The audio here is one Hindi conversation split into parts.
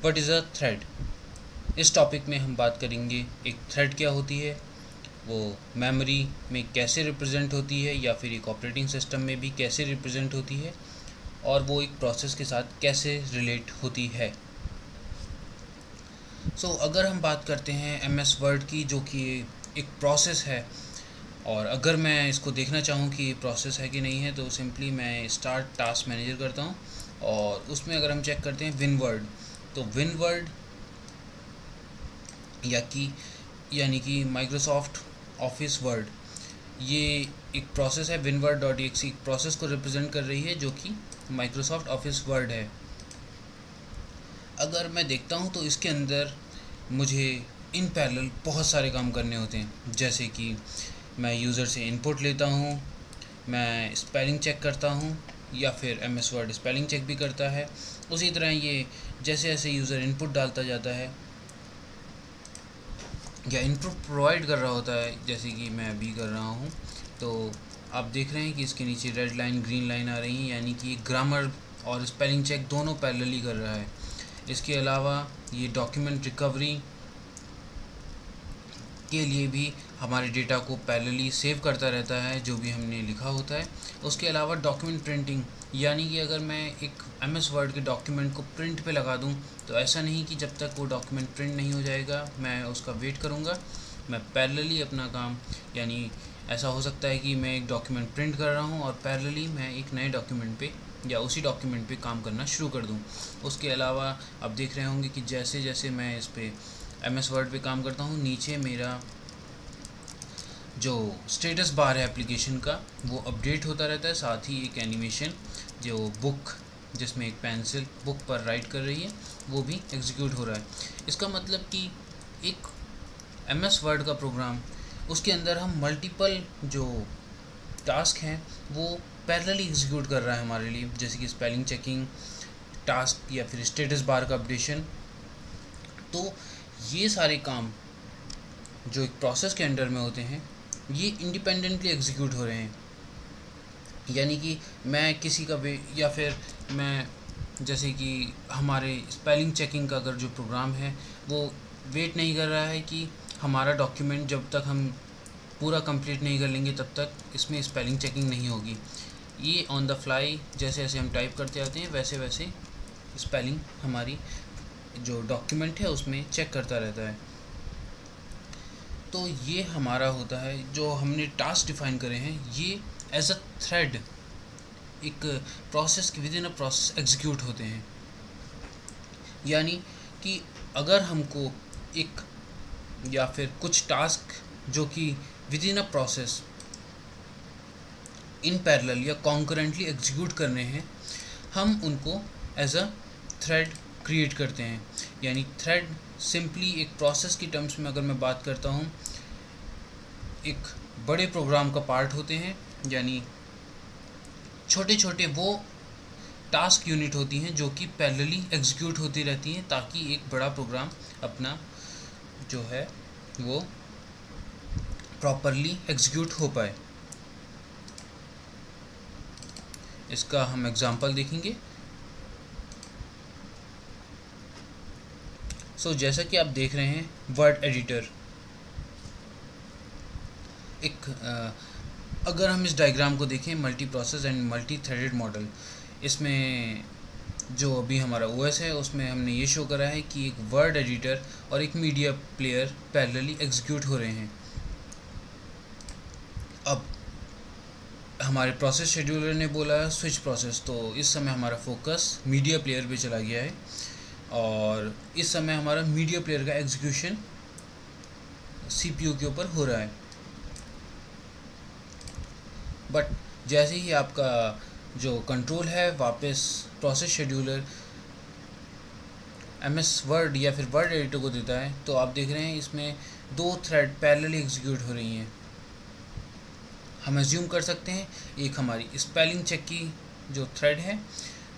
What is a thread. इस टॉपिक में हम बात करेंगे एक थ्रेड क्या होती है, वो मेमोरी में कैसे रिप्रेजेंट होती है या फिर एक ऑपरेटिंग सिस्टम में भी कैसे रिप्रेजेंट होती है, और वो एक प्रोसेस के साथ कैसे रिलेट होती है। अगर हम बात करते हैं MS वर्ड की, जो कि एक प्रोसेस है, और अगर मैं इसको देखना चाहूँ कि ये प्रोसेस है कि नहीं है, तो सिंपली मैं स्टार्ट टास्क मैनेजर करता हूँ और उसमें अगर हम चेक करते हैं विनवर्ड, तो विनवर्ड यानी कि माइक्रोसॉफ्ट ऑफिस वर्ड, ये एक प्रोसेस है। winword.exe एक प्रोसेस को रिप्रेजेंट कर रही है जो कि माइक्रोसॉफ्ट ऑफिस वर्ड है। अगर मैं देखता हूँ तो इसके अंदर मुझे इन पैरेलल बहुत सारे काम करने होते हैं, जैसे कि मैं यूज़र से इनपुट लेता हूँ, मैं स्पेलिंग चेक करता हूँ, या फिर MS वर्ड स्पेलिंग चेक भी करता है। उसी तरह ये जैसे जैसे यूज़र इनपुट डालता जाता है या इनपुट प्रोवाइड कर रहा होता है, जैसे कि मैं अभी कर रहा हूँ, तो आप देख रहे हैं कि इसके नीचे रेड लाइन ग्रीन लाइन आ रही हैं, यानी कि ग्रामर और स्पेलिंग चेक दोनों पैरेलली कर रहा है। इसके अलावा ये डॉक्यूमेंट रिकवरी के लिए भी हमारे डेटा को पैरेलली सेव करता रहता है जो भी हमने लिखा होता है। उसके अलावा डॉक्यूमेंट प्रिंटिंग, यानी कि अगर मैं एक MS वर्ड के डॉक्यूमेंट को प्रिंट पे लगा दूं, तो ऐसा नहीं कि जब तक वो डॉक्यूमेंट प्रिंट नहीं हो जाएगा मैं उसका वेट करूंगा, मैं पैरेलली अपना काम, यानी ऐसा हो सकता है कि मैं एक डॉक्यूमेंट प्रिंट कर रहा हूं और पैरेलली मैं एक नए डॉक्यूमेंट पे या उसी डॉक्यूमेंट पे काम करना शुरू कर दूं। उसके अलावा आप देख रहे होंगे कि जैसे जैसे मैं इस पर MS वर्ड पे काम करता हूँ, नीचे मेरा जो स्टेटस बार है एप्लीकेशन का वो अपडेट होता रहता है। साथ ही एक एनिमेशन जो बुक, जिसमें एक पेंसिल बुक पर राइट कर रही है, वो भी एग्जीक्यूट हो रहा है। इसका मतलब कि एक MS वर्ड का प्रोग्राम, उसके अंदर हम मल्टीपल जो टास्क हैं वो पैरेलली एग्जीक्यूट कर रहा है हमारे लिए, जैसे कि स्पेलिंग चेकिंग टास्क या फिर स्टेटस बार का अपडेशन। तो ये सारे काम जो एक प्रोसेस के अंडर में होते हैं, ये इंडिपेंडेंटली एग्जीक्यूट हो रहे हैं। यानी कि मैं किसी का या फिर मैं, जैसे कि हमारे स्पेलिंग चेकिंग का अगर जो प्रोग्राम है वो वेट नहीं कर रहा है कि हमारा डॉक्यूमेंट जब तक हम पूरा कंप्लीट नहीं कर लेंगे तब तक इसमें स्पेलिंग चेकिंग नहीं होगी। ये ऑन द फ्लाई जैसे जैसे हम टाइप करते जाते हैं वैसे वैसे स्पेलिंग हमारी जो डॉक्यूमेंट है उसमें चेक करता रहता है। तो ये हमारा होता है, जो हमने टास्क डिफाइन करे हैं, ये एज अ थ्रेड एक प्रोसेस के with in a process execute होते हैं। यानी कि अगर हमको एक या फिर कुछ टास्क जो कि with in a process in parallel या कॉन्करेंटली एग्जीक्यूट करने हैं, हम उनको एज अ थ्रेड क्रिएट करते हैं। यानी थ्रेड सिंपली एक प्रोसेस की टर्म्स में अगर मैं बात करता हूँ, एक बड़े प्रोग्राम का पार्ट होते हैं, यानी छोटे छोटे वो टास्क यूनिट होती हैं जो कि पैरेलली एग्जीक्यूट होती रहती हैं, ताकि एक बड़ा प्रोग्राम अपना जो है वो प्रॉपरली एग्जीक्यूट हो पाए। इसका हम एग्जांपल देखेंगे। जैसा कि आप देख रहे हैं वर्ड एडिटर, एक अगर हम इस डायग्राम को देखें, multi process and multi threaded model, इसमें जो अभी हमारा OS है उसमें हमने ये शो करा है कि एक वर्ड एडिटर और एक मीडिया प्लेयर पैरेलली एग्जीक्यूट हो रहे हैं। अब हमारे प्रोसेस शेड्यूलर ने बोला स्विच प्रोसेस, तो इस समय हमारा फोकस मीडिया प्लेयर पे चला गया है और इस समय हमारा मीडिया प्लेयर का एग्जीक्यूशन CPU के ऊपर हो रहा है। बट जैसे ही आपका जो कंट्रोल है वापस प्रोसेस शेड्यूलर MS वर्ड या फिर वर्ड एडिटर को देता है, तो आप देख रहे हैं इसमें दो थ्रेड पैरेलली एग्जीक्यूट हो रही हैं। हम एज्यूम कर सकते हैं एक हमारी स्पेलिंग चेक की जो थ्रेड है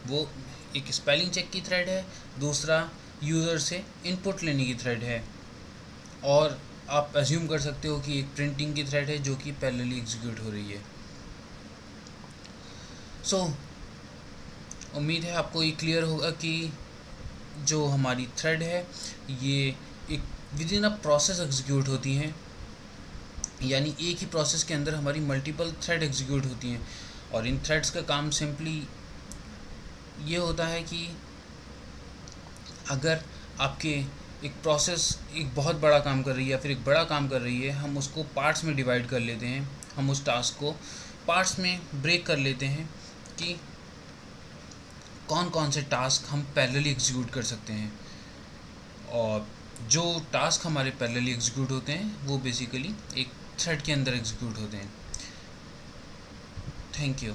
वो एक स्पेलिंग चेक की थ्रेड है, दूसरा यूज़र से इनपुट लेने की थ्रेड है, और आप एज्यूम कर सकते हो कि एक प्रिंटिंग की थ्रेड है जो कि पैरेलली एग्जीक्यूट हो रही है। उम्मीद है आपको ये क्लियर होगा कि जो हमारी थ्रेड है ये एक with in a process execute होती हैं, यानी एक ही प्रोसेस के अंदर हमारी मल्टीपल थ्रेड एग्जीक्यूट होती हैं। और इन थ्रेड्स का काम सिंपली ये होता है कि अगर आपके एक प्रोसेस एक बहुत बड़ा काम कर रही है या फिर एक बड़ा काम कर रही है, हम उसको पार्ट्स में डिवाइड कर लेते हैं, हम उस टास्क को पार्ट्स में ब्रेक कर लेते हैं कि कौन कौन से टास्क हम पैरेलली एग्जीक्यूट कर सकते हैं। और जो टास्क हमारे पैरेलली एग्जीक्यूट होते हैं वो बेसिकली एक थ्रेड के अंदर एग्जीक्यूट होते हैं। Thank you.